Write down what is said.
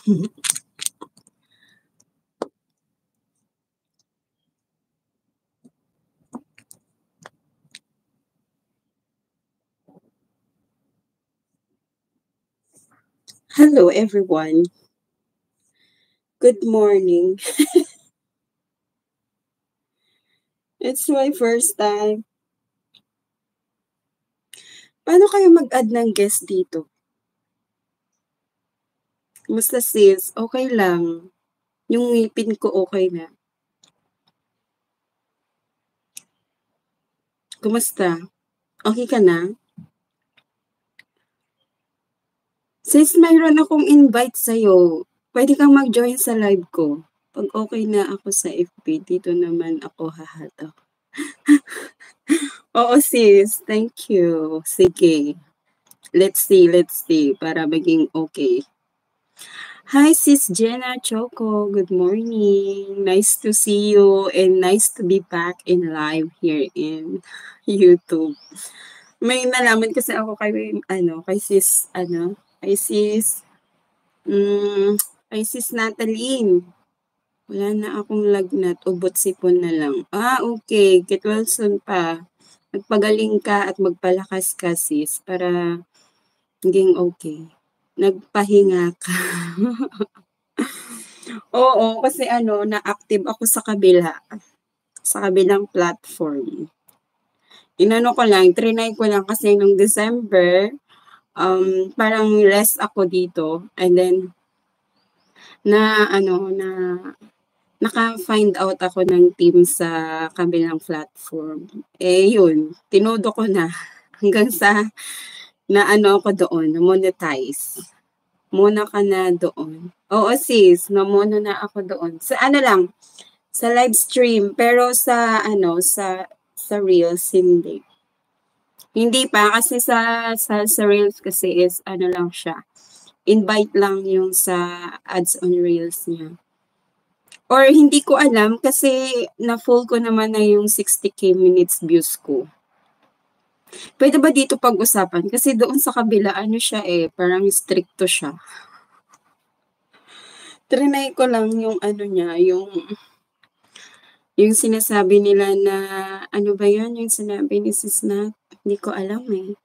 Hello, everyone. Good morning. It's my first time. Paano kayo mag-add ng guest dito? Kumusta sis? Okay lang. Yung ngipin ko okay na. Kumusta? Okay ka na? Sis, mayroon akong invite sa'yo. Pwede kang mag-join sa live ko. Pag okay na ako sa FB, dito naman ako hahatak. Oo sis, thank you. Sige. Let's see, para maging okay. Hi, Sis Jenna Choco. Good morning. Nice to see you and nice to be back in live here in YouTube. May nalaman kasi ako kay Sis, kay Sis Natalie. Wala na akong lagnat, ubot sipon na lang. Okay. Get well soon pa. Magpagaling ka at magpalakas ka, sis, para maging okay. Nagpahinga ka. Oo, kasi na-active ako sa kabilang platform. Trinay ko lang kasi nung December, parang rest ako dito. And then, na ano, na naka-find out ako ng team sa kabilang platform. Yun, tinodo ko na hanggang sa na ako doon, na monetize. Muna ka na doon. Oo sis, namono na ako doon. Sa sa live stream, pero sa Reels hindi. Hindi pa kasi sa Reels kasi is lang siya. Invite lang yung sa ads on Reels niya. Or hindi ko alam kasi na full ko naman na yung 60k minutes views ko. Pwede ba dito pag-usapan? Kasi doon sa kabila, siya parang stricto siya. Trinay ko lang yung niya, yung sinasabi nila na, ano ba yun, yung sinabi ni Sis Nat? Hindi ko alam eh.